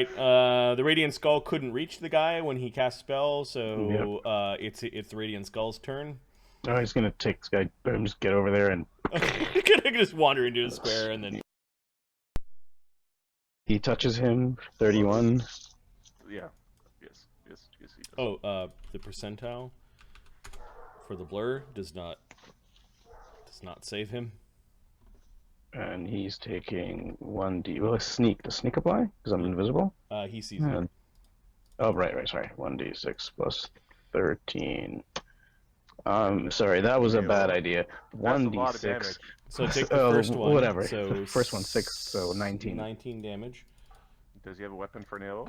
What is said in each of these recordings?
right. The Radiant Skull couldn't reach the guy when he cast spell, so it's the Radiant Skull's turn. Oh, he's gonna take this guy. Boom, just get over there and. Gonna just wander into the square and then. He touches him. 31. Yeah. Yes, he does. Oh, the percentile for the blur does not save him. And he's taking 1d. Well, sneak. Does sneak apply? Because I'm invisible? He sees it. Oh, right, sorry. 1d6 plus 13. Sorry, that was a bad idea. 1d6. So take the first one. Whatever. So first one, 6, so 19. 19 damage. Does he have a weapon for an arrow?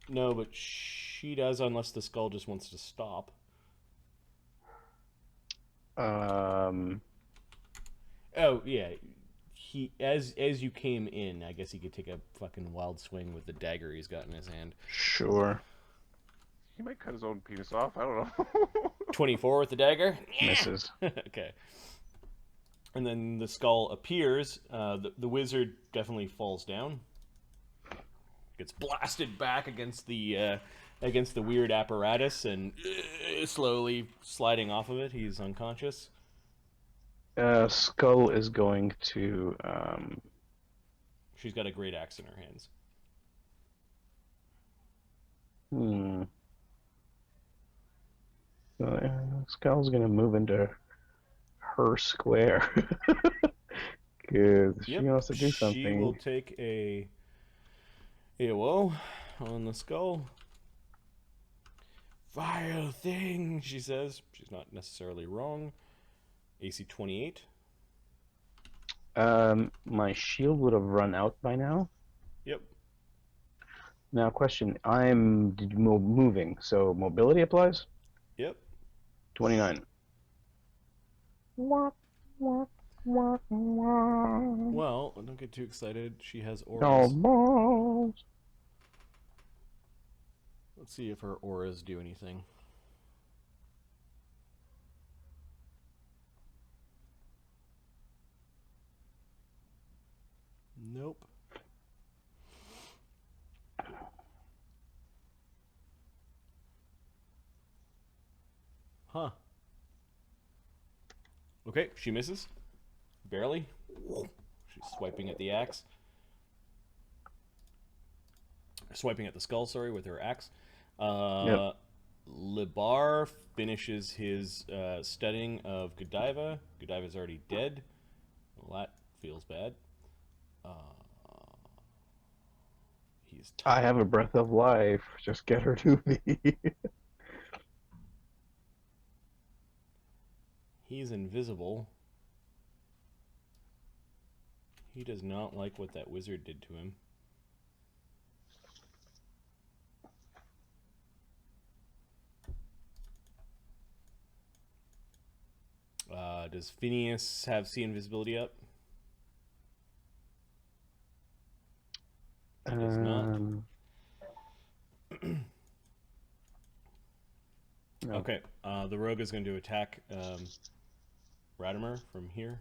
No, but she does, unless the skull just wants to stop. Um. Oh yeah, he as you came in, I guess he could take a fucking wild swing with the dagger he's got in his hand. Sure. He might cut his own penis off. I don't know. 24 with the dagger. Misses. Okay. And then the skull appears. The wizard definitely falls down. Gets blasted back against the weird apparatus and slowly sliding off of it. He's unconscious. Skull is going to. She's got a great axe in her hands. Skull's gonna move into her square. Because she wants to do something. She will take a AOO on the skull. Vile thing, she says. She's not necessarily wrong. AC 28. My shield would have run out by now. Yep. Now, question. I'm moving, so mobility applies? Yep. 29. Well, don't get too excited. She has auras. Oh, balls. Let's see if her auras do anything. Nope. Huh. Okay, she misses. Barely. She's swiping at the axe. Swiping at the skull, sorry, with her axe. Libar finishes his studying of Godiva. Godiva's already dead. Well, that feels bad. He's I have a breath of life. Just get her to me. He's invisible. He does not like what that wizard did to him. Does Phineas have see invisibility up? He does not. No. Okay, the rogue is going to attack Radimer from here.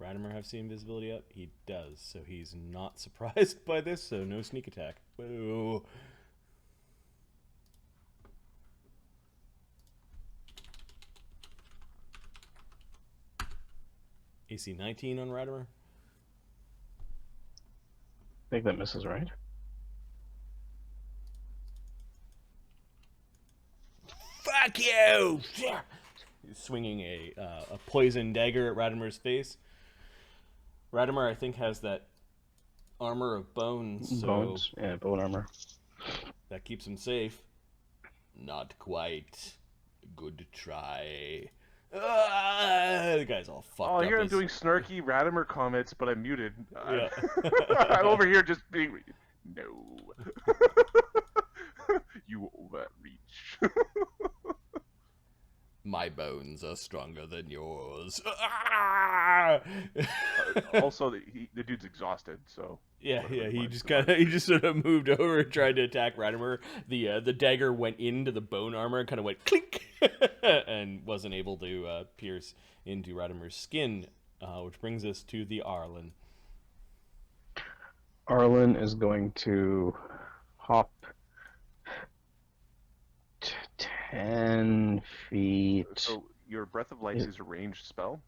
Radimer have see invisibility up? He does, so he's not surprised by this, so no sneak attack. Boo! AC 19 on Radimer. I think that misses, right? Fuck you! He's swinging a poison dagger at Radimer's face. Radimer, I think, has that armor of bones. So Bones? Yeah, bone armor. that keeps him safe. Not quite. Good try. The guy's all fucked up. Oh, here I'm doing snarky Radimer comments, but I'm muted. Yeah. I'm over here just being... No. You overreach. My bones are stronger than yours. Also, the dude's exhausted, so... Yeah, he just sort of moved over and tried to attack Radimer. The dagger went into the bone armor and kind of went clink, and wasn't able to pierce into Radimer's skin, which brings us to the Arlen. Arlen is going to hop 10 feet. So your Breath of Life is a ranged spell?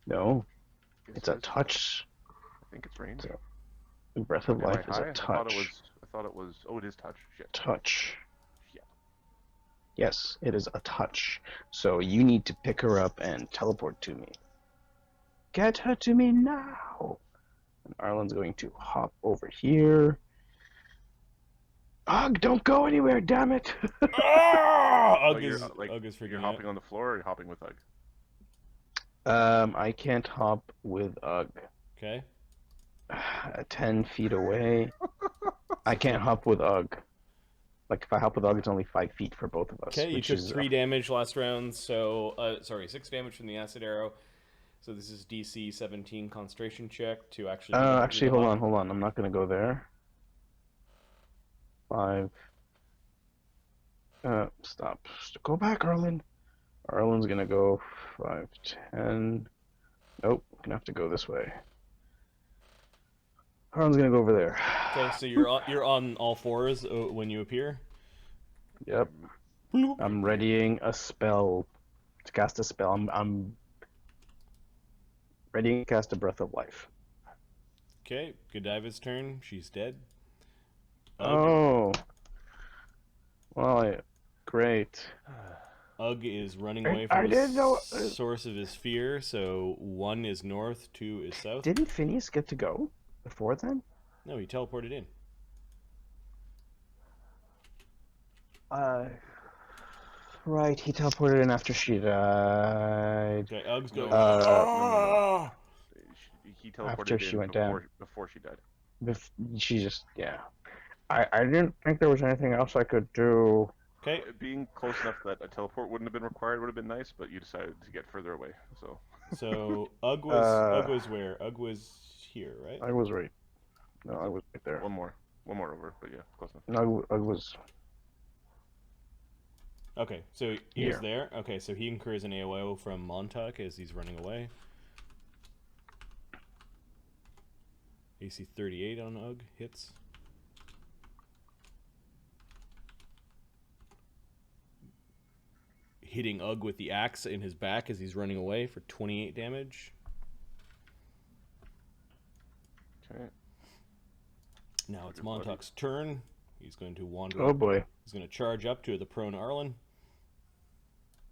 No, Yes, it's it a is. touch. I think it's ranged. Breath of Am I Life is high? a I thought it touch. was. I thought it was. Oh, it is touch. Shit. Touch. Yeah. Yes, it is a touch. So you need to pick her up and teleport to me. Get her to me now. And Arlen's going to hop over here. Ugh, don't go anywhere, damn it! Ugg you're, is Ugg is you're freaking hopping out. on the floor, or you're hopping with Ugg? I can't hop with Ugg. Okay. 10 feet away. I can't hop with Ugg. Like, if I hop with Ugg, it's only 5 feet for both of us. Okay, you which took is 3 damage last round, so, 6 damage from the acid arrow. So this is DC 17 concentration check to actually... actually, hold on. I'm not going to go there. 5. Stop. Go back, Arlen. Arlen's going to go 5, 10. Nope, gonna have to go this way. Arlen's gonna go over there. Okay, so you're on all fours when you appear? Yep. I'm readying a spell to cast a spell. I'm readying to cast a Breath of Life. Okay, Godiva's turn. She's dead. Oh. Well, great. Ugg is running away I from didn't know. the source of his fear, so 1 is north, 2 is south. Didn't Phineas get to go before then? No, he teleported in. Right, he teleported in after she died. Okay, Ugg's going... No. He teleported After she went down. Before she died. She just, yeah. I didn't think there was anything else I could do. Okay. Being close enough that a teleport wouldn't have been required would have been nice, but you decided to get further away. So Ugg was where? Ugg was here, right? I was right. No, I was right there. One more over, but yeah, close enough. No, I was. Okay, so he was there. Okay, so he incurs an AOO from Montauk as he's running away. AC 38 on Ugg hits. Hitting Ugg with the axe in his back as he's running away for 28 damage. Okay. Now it's Montauk's turn. He's going to wander. Oh boy. He's going to charge up to the prone Arlen.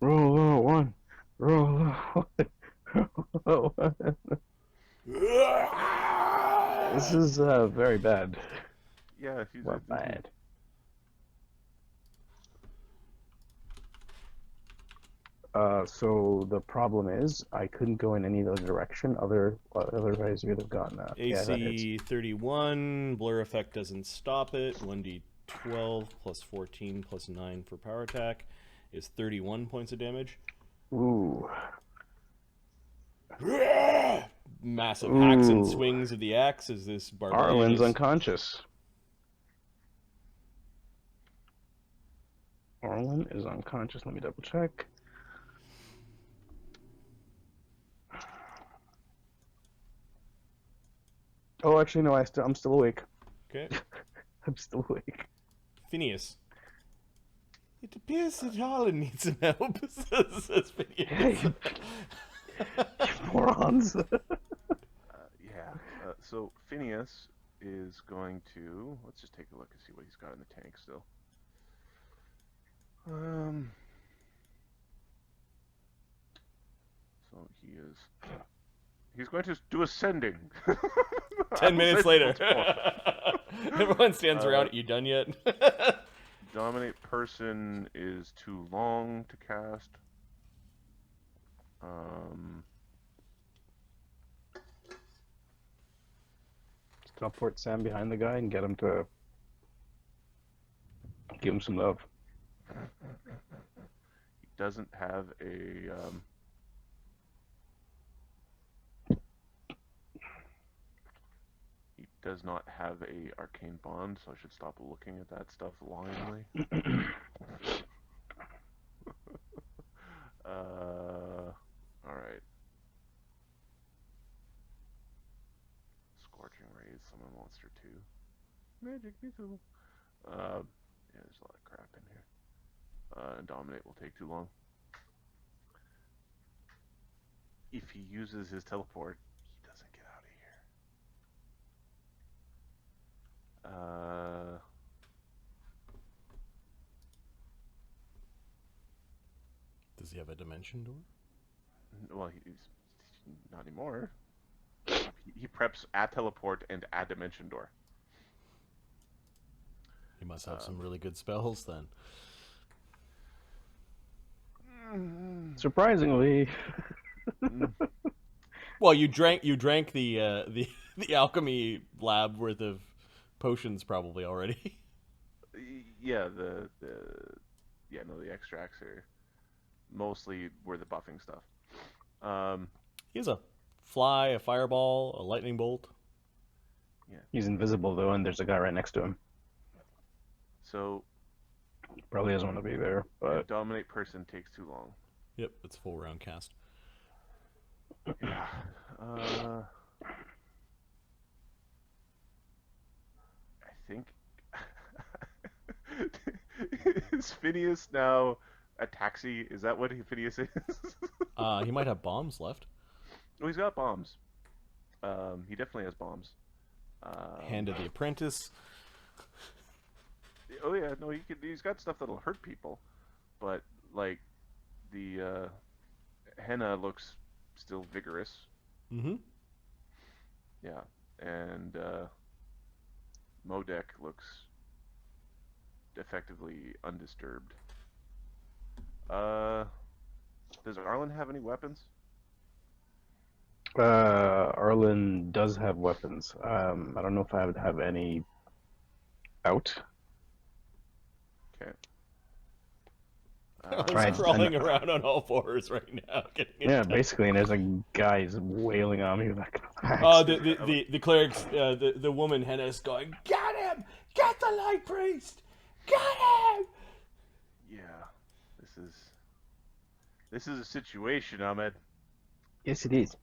Roll low, 1. Roll low, 1. This is very bad. Yeah, he's bad. So the problem is I couldn't go in any other direction. Otherwise, you would have gotten that. AC 31. Blur effect doesn't stop it. 1d12 plus 14 plus 9 for power attack is 31 points of damage. Ooh. Massive hacks and swings of the axe as this barbarian Arlen's unconscious. Arlen is unconscious. Let me double check. Oh, actually, no. I'm still awake. Okay. I'm still awake. Phineas. It appears that Arlen needs some help, says Phineas. Hey, you morons. So Phineas is going to... Let's just take a look and see what he's got in the tank still. So he's going to do ascending. 10 minutes later. Everyone stands around. You done yet? Dominate person is too long to cast. Teleport Sam behind the guy and get him to give him some love. He doesn't have a he does not have a arcane bond, so I should stop looking at that stuff longingly. All right. Scorching Ray summon monster too. Magic missile. Yeah, there's a lot of crap in here. And dominate will take too long. If he uses his teleport, he doesn't get out of here. Does he have a dimension door? Well, he's not anymore. He preps a teleport and a dimension door. He must have some really good spells then. Surprisingly. Well, you drank the alchemy lab worth of potions probably already. Yeah, the extracts are mostly were the buffing stuff. He has a fly, a fireball, a lightning bolt. Yeah. He's invisible though, and there's a guy right next to him. So Probably doesn't want to be there, but dominate person takes too long. Yep, it's full round cast. Yeah. I think is Phineas now a taxi? Is that what Phineas is? He might have bombs left. Oh, he's got bombs. He definitely has bombs. Hand of the apprentice. Oh yeah, no, he's got stuff that'll hurt people, but like the henna looks still vigorous. Mm-hmm. Yeah, and Modek looks effectively undisturbed. Does Arlen have any weapons? Arlen does have weapons. I don't know if I would have any out. Okay. He's crawling around on all fours right now. Yeah, basically, and there's a guy who's wailing on me with that axe. Oh, the clerics, the woman Henna's going, get him! Get the light priest! Get him! Yeah, this is a situation, Ahmed. Yes, it is.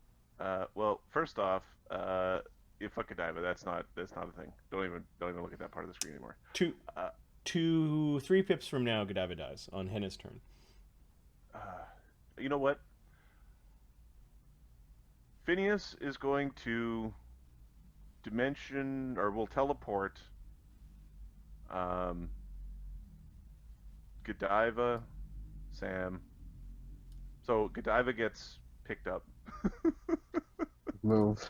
Well, first off, you fuck Godiva. That's not a thing. Don't even look at that part of the screen anymore. 3 pips from now, Godiva dies on Henna's turn. You know what? Phineas is going to dimension, or will teleport Godiva, Sam. So Godiva gets picked up. Move.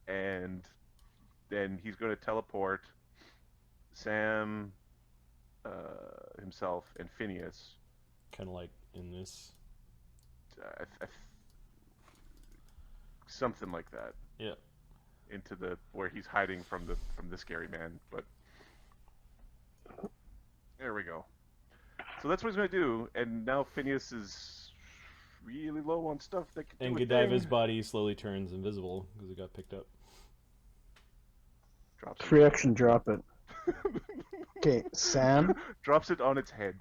And then he's going to teleport Sam, himself, and Phineas. Kind of like in this. Something like that. Yeah. Into where he's hiding from the scary man, but there we go. So that's what he's going to do, and now Phineas is really low on stuff that can And do a Godiva's thing. body slowly turns invisible because it got picked up. Drops it. Free action, drop it. Okay, Sam. Drops it on its head.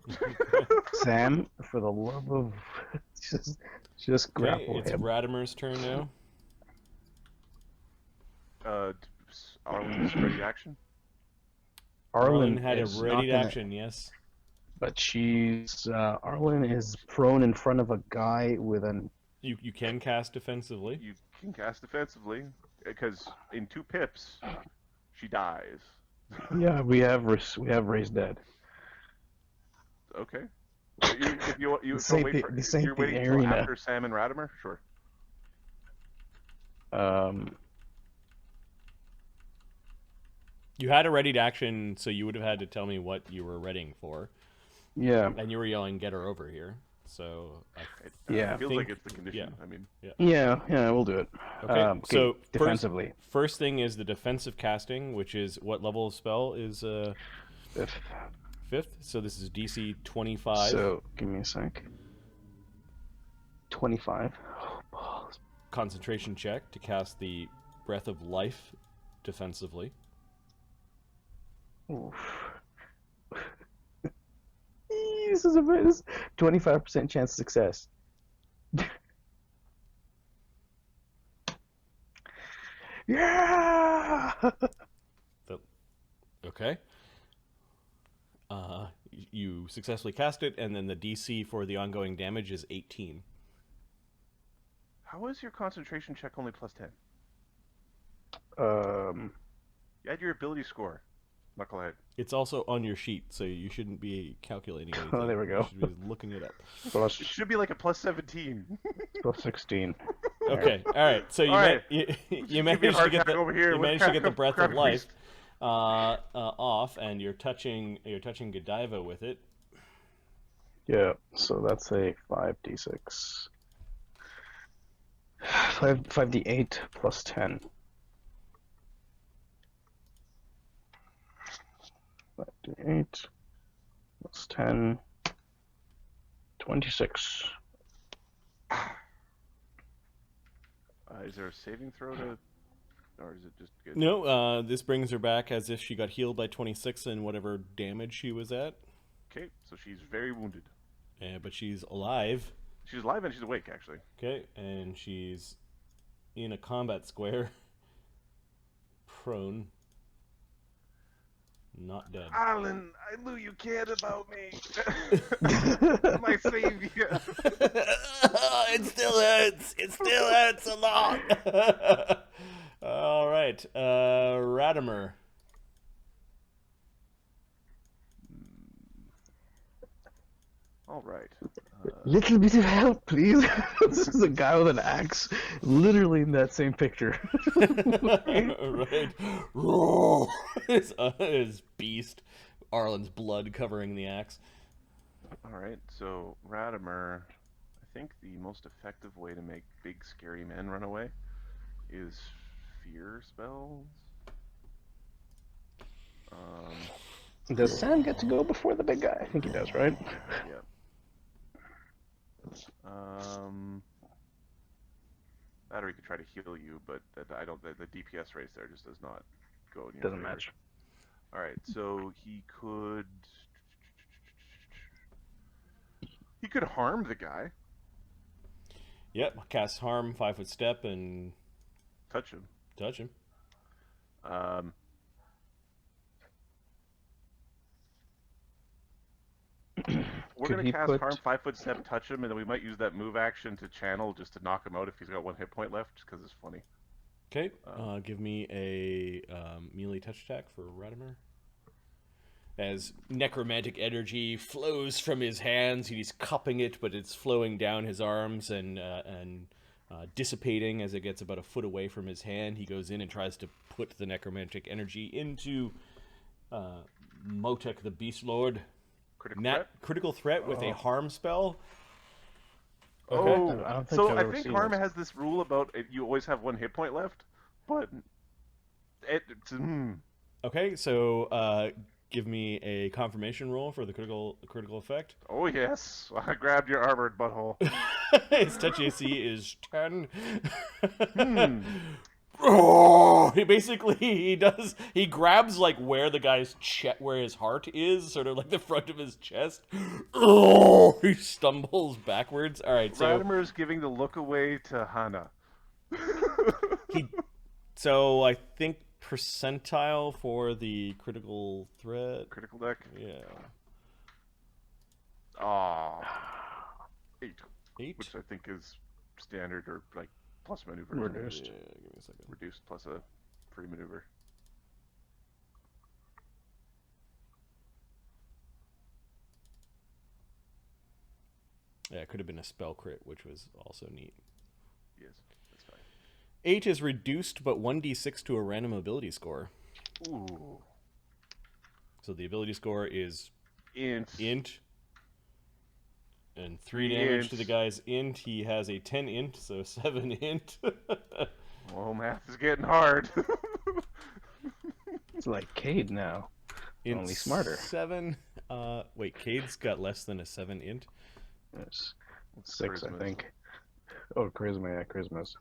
Sam, for the love of, just grapple It's him. Radimer's turn now. Arlen's ready action. Arlen had a is ready not to gonna- action, yes. But she's Arlen is prone in front of a guy with an. You can cast defensively. You can cast defensively because in 2 pips, she dies. Yeah, we have raised dead. Okay. If you This so ain't wait the- for, this if ain't you're the waiting until arena. after Sam and Radimer, sure. You had a ready to action, so you would have had to tell me what you were readying for. Yeah. And you were yelling, get her over here. So, Yeah. It feels think- like it's the condition. yeah. I mean, Yeah, we'll do it. Okay, so defensively. First thing is the defensive casting, which is what level of spell is If, 5th? So this is DC 25. so, give me a sec. 25. Concentration check to cast the Breath of Life defensively. Oof. This is a 25% chance of success. Yeah! Okay. You successfully cast it, and then the DC for the ongoing damage is 18. How is your concentration check only +10? You add your ability score, Knucklehead. It's also on your sheet, so you shouldn't be calculating anything. Oh, there we go. You should be looking it up. Plus, It should be like a +17. plus 16. Okay, all right. So you All right. you Give me a managed to heart get attack over here. you Let's managed to crack get the a- breath crack of a life priest. off, and you're touching Godiva with it. Yeah, so that's a 5d6. 5d8 plus 10. 5d8 plus 10. 26. Is there a saving throw to, or is it just good? No, this brings her back as if she got healed by 26 and whatever damage she was at. Okay, so she's very wounded. But she's alive. She's alive and she's awake, actually. Okay, and she's in a combat square, prone, not dead. Arlen, I knew you cared about me. My savior. It still hurts. It still hurts a lot. All right, Radimer. All right. Little bit of help, please. This is a guy with an axe, literally in that same picture. Right. Roar. His beast. Arlen's blood covering the axe. All right. So Radimer, I think the most effective way to make big scary men run away is fear spells. Does Sam get to go before the big guy? I think he does, right? Yeah. That or he could try to heal you, but I don't. The DPS race there just does not go in your Doesn't favor. match. All right, so he could harm the guy, Yep. Cast harm, 5-foot step, and touch him. touch him. We're Could gonna he cast put- harm, 5-foot step, touch him, and then we might use that move action to channel just to knock him out if he's got 1 hit point left, just because it's funny. Okay. Give me a melee touch attack for Radimer. As necromantic energy flows from his hands, he's cupping it, but it's flowing down his arms and dissipating as it gets about a foot away from his hand. He goes in and tries to put the necromantic energy into Motek the Beast Lord. Critical threat with a harm spell. Okay. Oh, I don't think so I've I ever think seen harm this. has this rule about you always have 1 hit point left, but Okay, so give me a confirmation roll for the critical effect. oh yes, I grabbed your armored butthole. His touch AC is 10. Oh, he grabs like where the guy's where his heart is, sort of like the front of his chest. Oh, he stumbles backwards. All right, so Radimer's giving the look away to Hana. so I think percentile for the critical threat. Critical deck. Yeah. Ah, 8, 8. which I think is standard or like plus maneuver. Reduced. Yeah, give me a second. Reduced plus a free maneuver. Yeah, it could have been a spell crit, which was also neat. Yes, that's fine. 8 is reduced, but 1d6 to a random ability score. Ooh. So the ability score is Int. And 3 3 damage int. to the guy's int. He has a 10 int, so 7 int. Oh, math is getting hard. It's like Cade now. Int Only smarter. 7. Wait, Cade's got less than a 7 int. Yes. 6, I Charisma's. think. Oh, charisma, yeah, charisma's.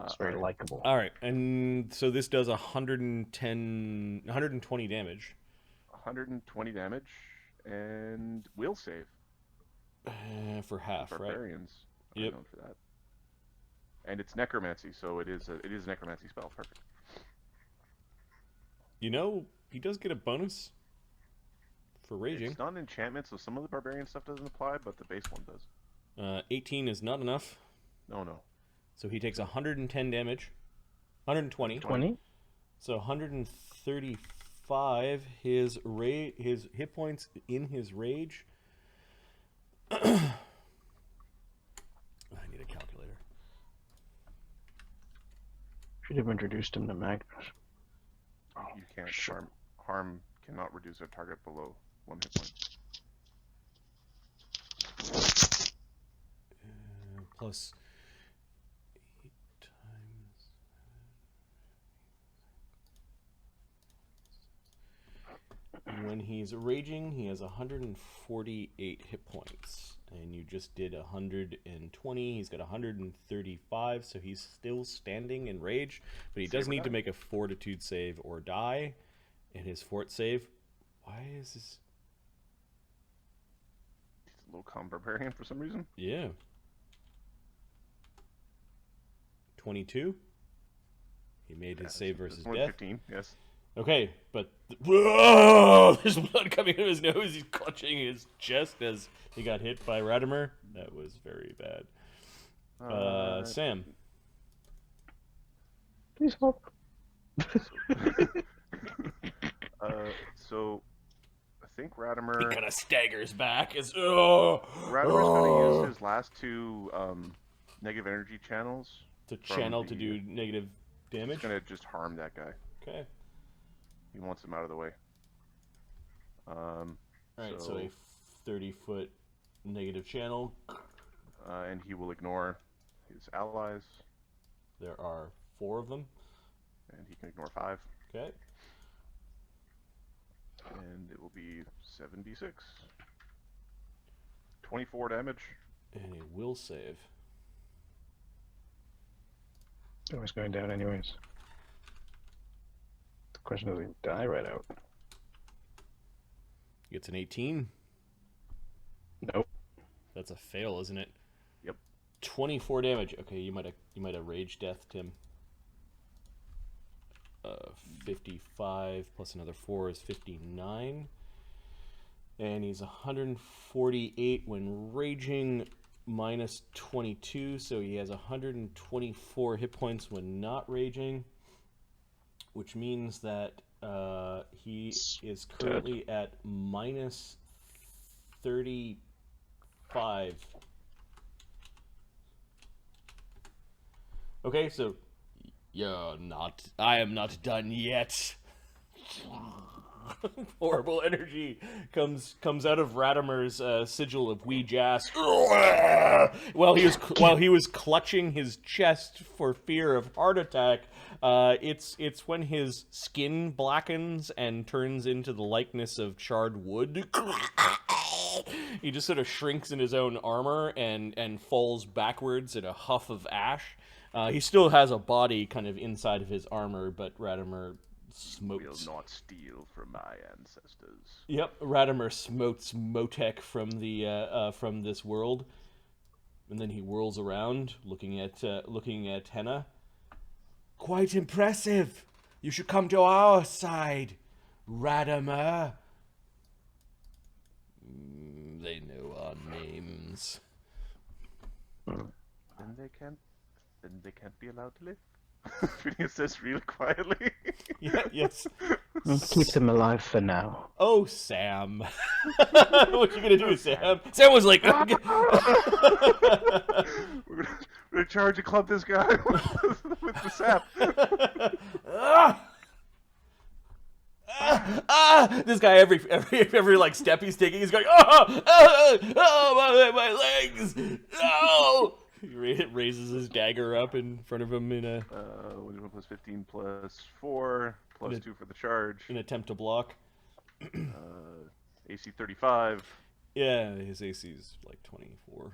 It's very alright. likable. All right, and so this does 120 damage. 120 damage and will save. For half, right? Barbarians are Yep. known for that. And it's necromancy, so it is a necromancy spell. Perfect. You know, he does get a bonus for raging. It's not an enchantment, so some of the barbarian stuff doesn't apply, but the base one does. 18 is not enough. No. So he takes 110 damage. 120. 20? So 135. His hit points in his rage. I need a calculator. Should have introduced him to Magnus. You can't. Sure. Harm cannot reduce a target below 1 hit point. Plus 8 times. When he's raging, he has 148 hit points. And you just did 120. He's got 135, so he's still standing in rage. But he does need to make a fortitude save or die. And his fort save. Why is this? He's a low-con barbarian for some reason. Yeah. 22. He made his save versus more death. 15, yes. Okay, but whoa! There's blood coming out of his nose. He's clutching his chest as he got hit by Radimer. That was very bad. Sam. Please help. So I think Radimer. He kind of staggers back as Radimer's going to use his last 2 negative energy channels to channel to do negative damage. He's going to just harm that guy. Okay. He wants him out of the way. Alright, so a 30-foot negative channel. And he will ignore his allies. There are 4 of them. And he can ignore 5. Okay. And it will be 7d6. 24 damage. And a will save. It was going down anyways. The question is, does he die right out? Gets an 18. Nope. That's a fail, isn't it? Yep. 24 damage. Okay, you might have rage death, Tim. 55 plus another 4 is 59. And he's 148 when raging, minus 22, so he has 124 hit points when not raging, which means that he is currently at minus 35. Okay, so I am not done yet. Horrible energy comes out of Radimer's sigil of Ouija ass while he was clutching his chest for fear of heart attack. It's when his skin blackens and turns into the likeness of charred wood. He just sort of shrinks in his own armor and falls backwards in a huff of ash. He still has a body kind of inside of his armor, but Radimer smotes. Will not steal from my ancestors. Yep, Radimer smotes Motek from this world, and then he whirls around, looking at Henna. Quite impressive. You should come to our side, Radimer. They know our names. Then they can't be allowed to live. Phineas says really quietly. Yeah, yes. Keep them alive for now. Oh, Sam. What you gonna do, Sam? Sam was like... We're gonna charge and club this guy with the sap. This guy every like step he's taking, he's going, my legs, no. He raises his dagger up in front of him in a 1 + 15 + 4 + 2 for the charge. in attempt to block. AC 35. Yeah, his AC is like 24,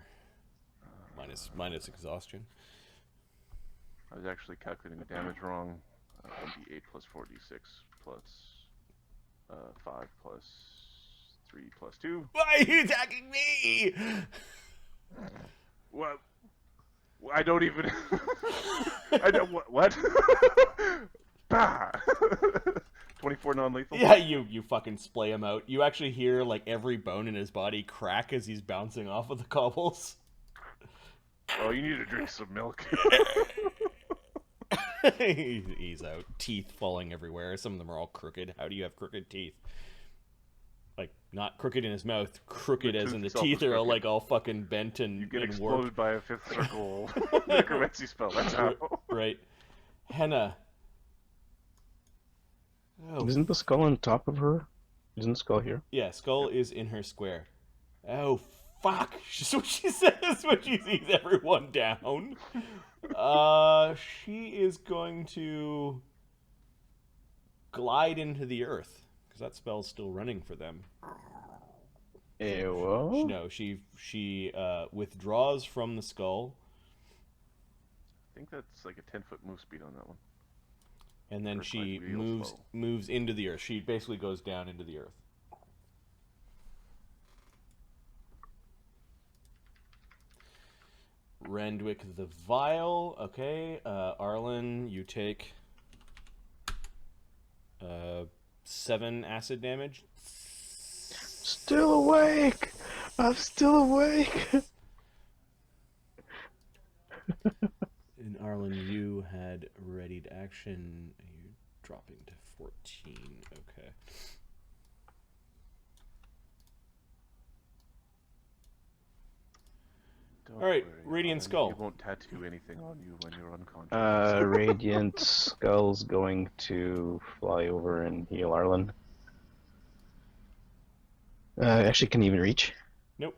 minus exhaustion. I was actually calculating the damage wrong. 1d8 + 4d6 + 5 + 3 + 2. Why are you attacking me? What? I don't even. I don't. What? Bah! 24 non-lethal? Yeah, you fucking splay him out. You actually hear like every bone in his body crack as he's bouncing off of the cobbles. Oh, you need to drink some milk. He's out. Teeth falling everywhere. Some of them are all crooked. How do you have crooked teeth? Like, not crooked in his mouth, crooked The as in the tooth teeth itself is are crooked. like all fucking bent and, You get and exploded warped. by a fifth circle necromancy spell. That's how. Right. Henna. Oh, Isn't the skull on top of her? Isn't the skull here? yeah, skull is in her square. Oh, fuck. That's what she says when she sees everyone down. She is going to glide into the earth, because that spell's still running for them. Well? No, she withdraws from the skull, I think that's like a 10-foot move speed on that one. and then Earth she glide real slow. moves into the earth. She basically goes down into the earth. Rendwick the Vile. Okay, Arlen, you take 7 acid damage. Still awake! I'm still awake! And Arlen, you had readied action. You're dropping to 14. Okay. Don't All right, worry, Radiant Alan. Skull. It won't tattoo anything on you when you're unconscious. Radiant Skull's going to fly over and heal Arlen. Actually, can he even reach? Nope.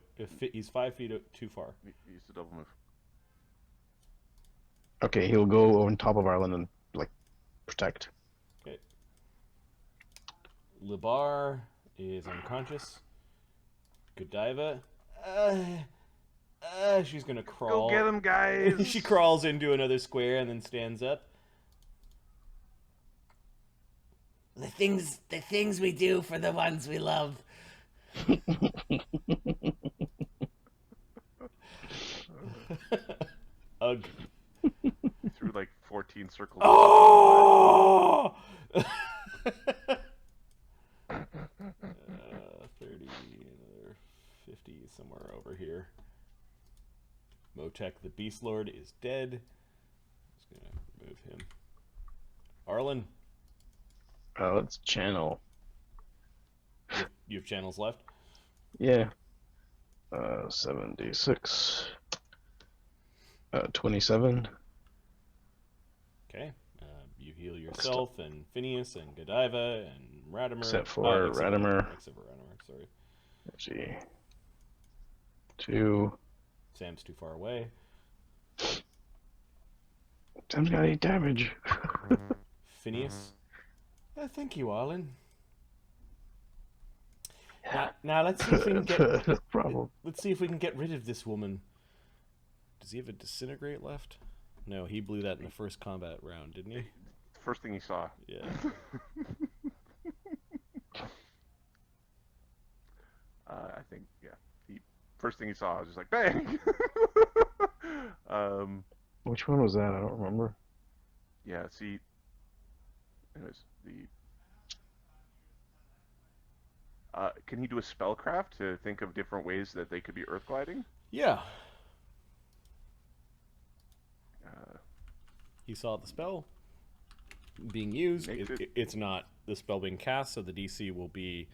He's 5 feet too far. Use the double move. Okay, he'll go on top of Arlen and, like, protect. Okay. Libar is unconscious. Godiva. She's gonna crawl. Go get him, guys! She crawls into another square and then stands up. The things we do for the ones we love. Ugh. Through like 14 circles. Oh! 30, another 50 somewhere over here. Motek the Beast Lord is dead. Just gonna move him. Arlen, Let's channel. you have channels left? Yeah. 76. 27. Okay. You heal yourself and Phineas and Godiva and Radimer. Except for Radimer. Radimer. Except for Radimer, sorry. Let's see. 2. Sam's too far away. Sam's got 8 damage. Phineas. Thank you, Arlen. Now let's see if we can get. No problem. Let's see if we can get rid of this woman. Does he have a disintegrate left? No, he blew that in the first combat round, didn't he? First thing he saw. Yeah. I think, yeah. First thing he saw was just like, bang! Which one was that? I don't remember. Yeah, see. Anyways, can he do a spellcraft to think of different ways that they could be earth gliding? Yeah. He saw the spell being used. It's not the spell being cast, so the DC will be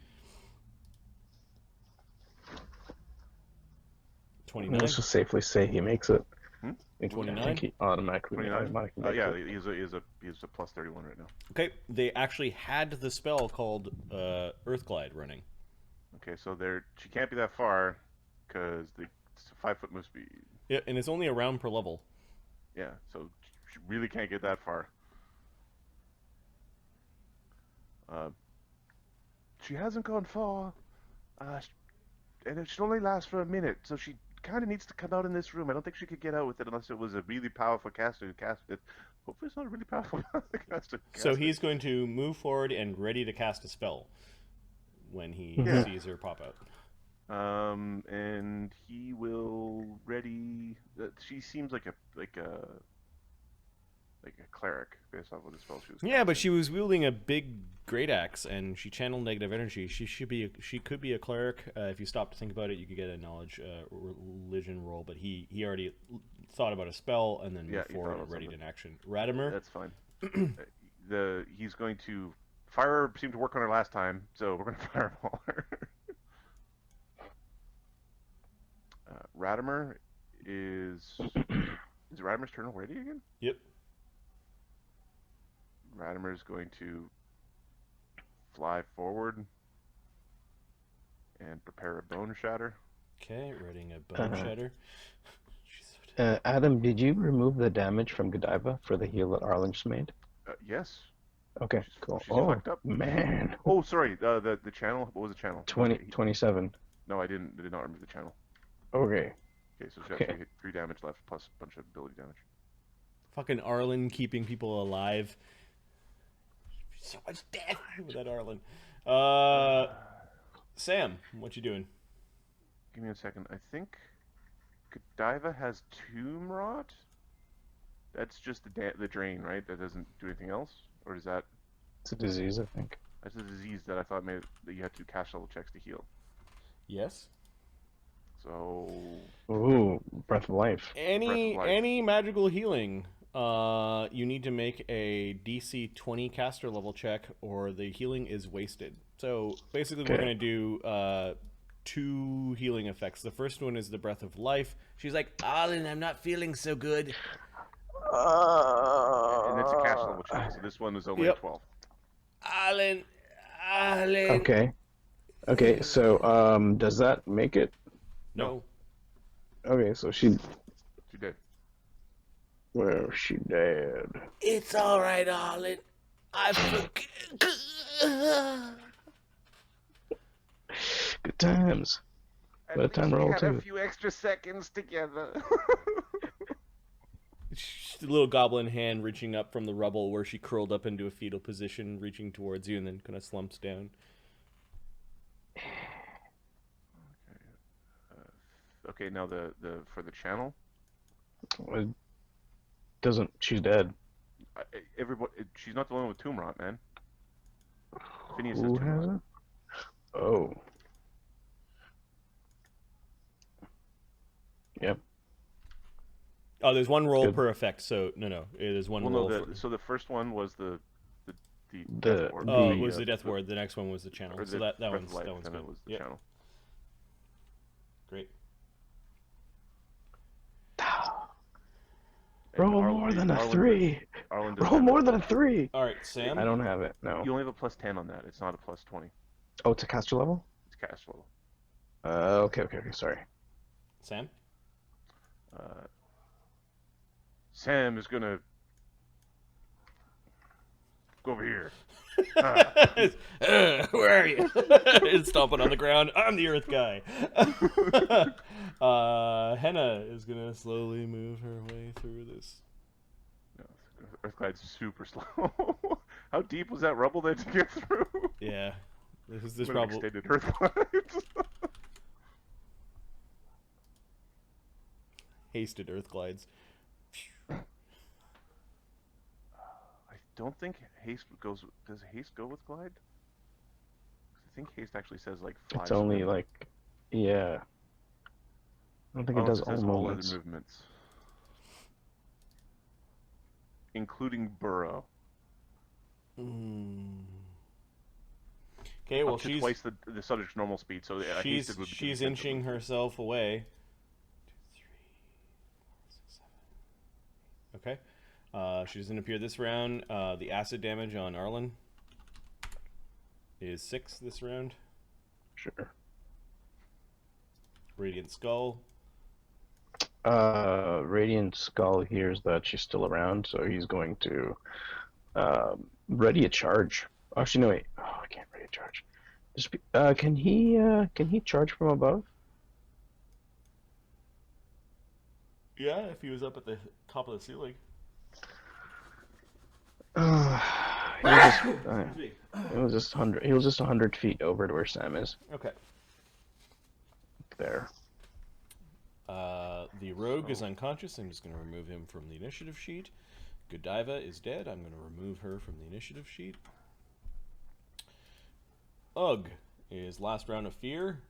29. Let's just safely say he makes it. Hmm? I 29? think he automatically 29? makes Yeah, it. he's a plus 31 right now. Okay, they actually had the spell called Earthglide running. Okay, so she can't be that far because it's a 5-foot move speed. Yeah, and it's only a round per level. Yeah, so she really can't get that far. She hasn't gone far, and it should only last for a minute, so she kind of needs to come out in this room. I don't think she could get out with it unless it was a really powerful caster who cast it. Hopefully it's not a really powerful caster. So he's going to move forward and ready to cast a spell when he sees her pop out. And he will ready. She seems like a cleric based off what the spell she was. Yeah, but she was wielding a big great axe, and she channeled negative energy. She could be a cleric. If you stop to think about it, you could get a knowledge religion roll. But he already thought about a spell and then moved forward and readied an action. Radimer. That's fine. He's going to fire. Seemed to work on her last time, so we're going to fireball her. Radimer is Radimer's turn already again? Yep. Radimer is going to fly forward and prepare a bone shatter. Okay, readying a bone shatter. Adam, did you remove the damage from Godiva for the heal that Arlen just made? Yes. Okay, cool. She's fucked up. Man. Oh, sorry. The channel. What was the channel? 27. No, I did not remove the channel. Okay. Okay, so she's got 3 damage left plus a bunch of ability damage. Fucking Arlen keeping people alive. So much death with that Arlen. Sam, what you doing? Give me a second. I think Godiva has Tomb Rot. That's just the drain, right? That doesn't do anything else, or is that? It's a disease, I think. That's a disease that I thought made that you had to do cash level checks to heal. Yes. So. Ooh, breath of life. Any magical healing, you need to make a DC 20 caster level check, or the healing is wasted. So basically, we're gonna do 2 healing effects. The first one is the breath of life. She's like, Arlen, I'm not feeling so good. And it's a cash level check, so this one was only a 12. Arlen. Okay, so does that make it? No. Okay, so she did. Well, she dead. It's all right, Arlen. I forget. Good times. Let time roll we had too. a few extra seconds together. The little goblin hand reaching up from the rubble where she curled up into a fetal position, reaching towards you, and then kind of slumps down. Okay, now the for the channel. It doesn't. She's dead. Everybody, she's not the one with Tomb Rot, man. Phineas has Who Tomb has Rot. it? Oh. Yep. Oh, there's one roll Good. per effect, so no, it is one roll. So the first one was the The- death ward. Oh, it was the death ward. The next one was the channel. Or So the that breath one's of life, that one's and good. it was the Yep. channel. Great. Roll more than a 3. Arlen doesn't Roll have more it. than a 3. All right, Sam. I don't have it. No. You only have a plus 10 on that. It's not a plus 20. Oh, it's a caster level. It's cast level. Okay. Sorry. Sam. Sam is gonna go over here. Where are you? It's stomping on the ground. I'm the Earth guy. Henna is gonna slowly move her way through this. No, Earthglide's super slow. How deep was that rubble that to get through? Yeah, this What probably extended Earthglide. hasted Earth glides. I don't think haste goes. Does haste go with glide? I think haste actually says like fly. It's only swim. like, yeah. I don't think it does all says movements. other movements, including burrow. Okay, well Up to she's twice the subject's normal speed, so hasted would be she's defensive inching movement. herself away. 2, 3, 4, 6, 7. Okay, she doesn't appear this round. The acid damage on Arlen is 6 this round. Sure. Radiant Skull. Radiant Skull hears that she's still around, so he's going to ready a charge. Actually, no, wait. Oh, I can't ready a charge. Just can he charge from above? Yeah, if he was up at the top of the ceiling. He was just 100. He was just 100 feet over to where Sam is. Okay. There. The rogue is unconscious. I'm just going to remove him from the initiative sheet. Godiva is dead. I'm going to remove her from the initiative sheet. Ugg is last round of fear.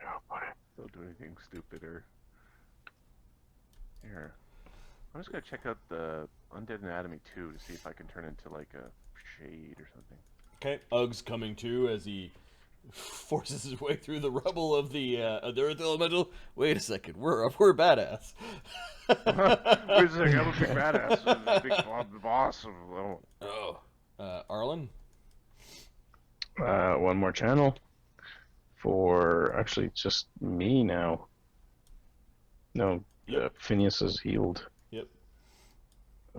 Oh, boy. Don't do anything stupid or... Here. I'm just gonna check out the Undead Anatomy 2 to see if I can turn into like a shade or something. Okay, Ugg's coming to as he forces his way through the rubble of the Earth Elemental. Wait a second, we're badass. Wait a second, I'm a big badass. I'm a big boss. Arlen? One more channel. For actually just me now. No, Yep. Phineas is healed. Yep.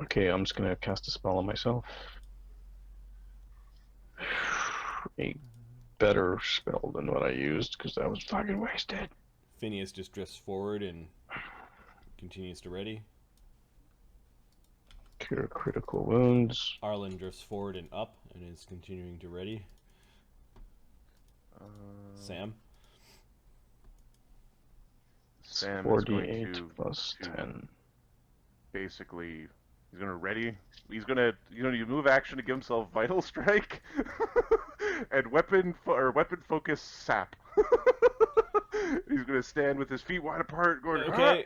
Okay, I'm just gonna cast a spell on myself. A better spell than what I used, because that was fucking wasted. Phineas just drifts forward and continues to ready. Cure critical wounds. Arlen drifts forward and up and is continuing to ready. Sam? Sam is 48 going to plus 10. basically, he's gonna ready. He's gonna, you move action to give himself vital strike and weapon focus sap. He's gonna stand with his feet wide apart, going. Okay.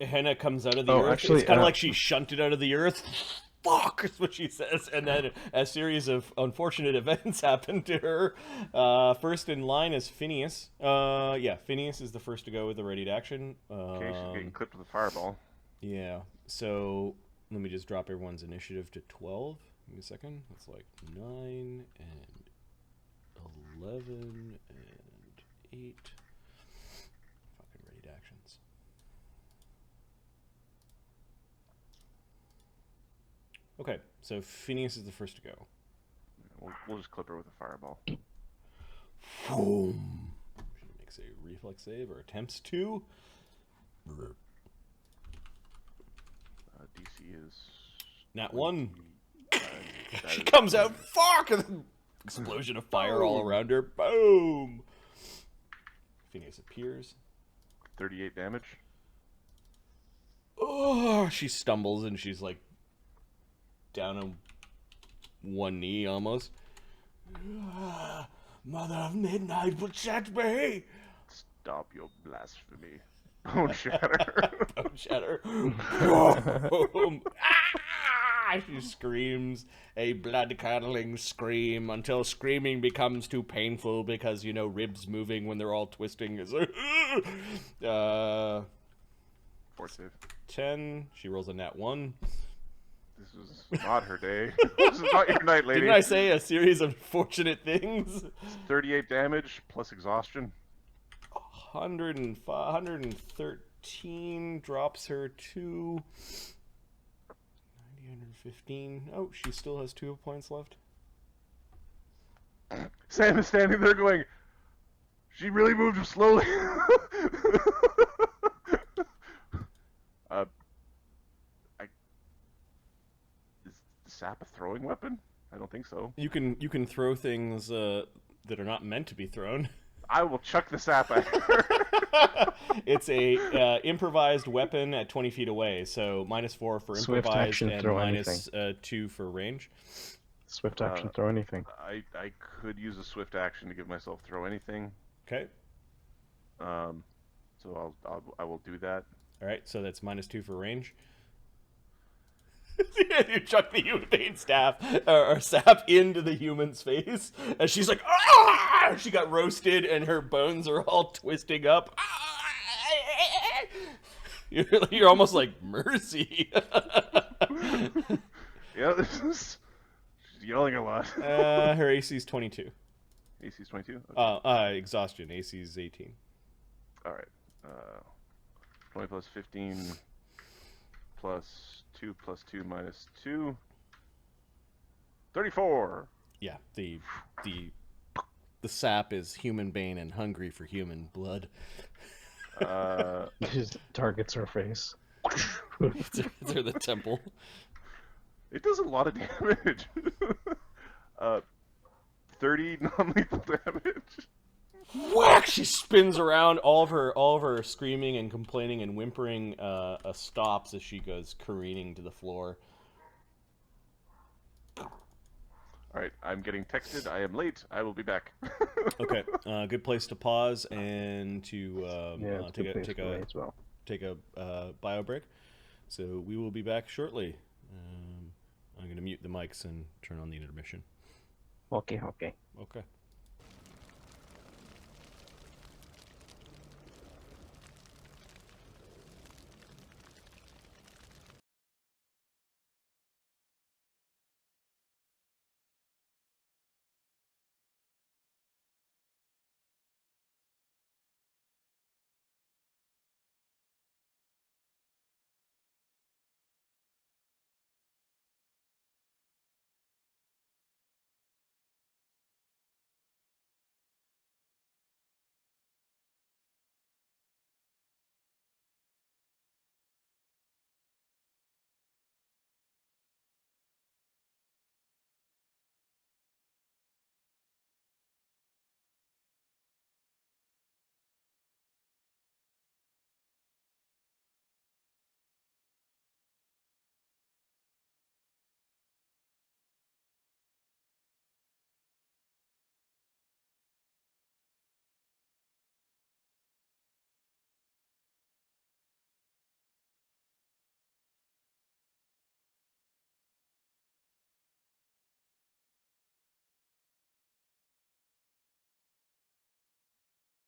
Henna comes out of the Oh, earth. actually, It's kind of like she shunted out of the earth. Fuck, is what she says. And then a series of unfortunate events happen to her. First in line is Phineas. Yeah, Phineas is the first to go with the ready to action. Okay, she's getting clipped with a fireball. Yeah, so let me just drop everyone's initiative to 12. Give me a second. That's like 9 and 11 and 8. Fucking ready to actions. Okay, so Phineas is the first to go. We'll just clip her with a fireball. Boom. She makes a reflex save or attempts to. DC is Nat 1. that She is- comes out. Fuck! And then explosion of fire all around her. Boom. Phineas appears. 38 damage. Oh, she stumbles and she's like down on one knee almost. Mother of Midnight, protect me! Stop your blasphemy. Bone shatter. Bone shatter. Boom. Ah! She screams a blood-curdling scream until screaming becomes too painful because, ribs moving when they're all twisting is like... Fort save. 10. She rolls a nat 1. This is not her day. This is not your night, lady. Didn't I say a series of fortunate things? 38 damage plus exhaustion. 113 drops her to 90, 115. Oh, she still has 2 points left. Sam is standing there going, she really moved slowly. Is the sap a throwing weapon? I don't think so. You can throw things that are not meant to be thrown. I will chuck the sap at her. It's a improvised weapon at 20 feet away, so -4 for Swift improvised action, and throw -2 for range. Swift action, throw anything. I could use a swift action to give myself throw anything. Okay. So I will do that. All right, so that's -2 for range. You chuck the humane staff or sap into the human's face, and she's like, "Ah!" She got roasted, and her bones are all twisting up. You're almost like Mercy. Yeah, she's yelling a lot. Her AC is 22. AC is 22? Okay. Exhaustion. AC is 18. Alright. 20 plus 15 plus 2 plus 2 minus 2. 34! Yeah, the sap is human bane and hungry for human blood. Just targets her face. It's her the temple. It does a lot of damage. 30 non-lethal damage. Whack! She spins around. All of her screaming and complaining and whimpering stops as she goes careening to the floor. All right, I'm getting texted. I am late. I will be back. Okay, good place to pause and to Yeah, it's a good place take for me a as well. bio break. So we will be back shortly. I'm going to mute the mics and turn on the intermission. Okay, okay. Okay.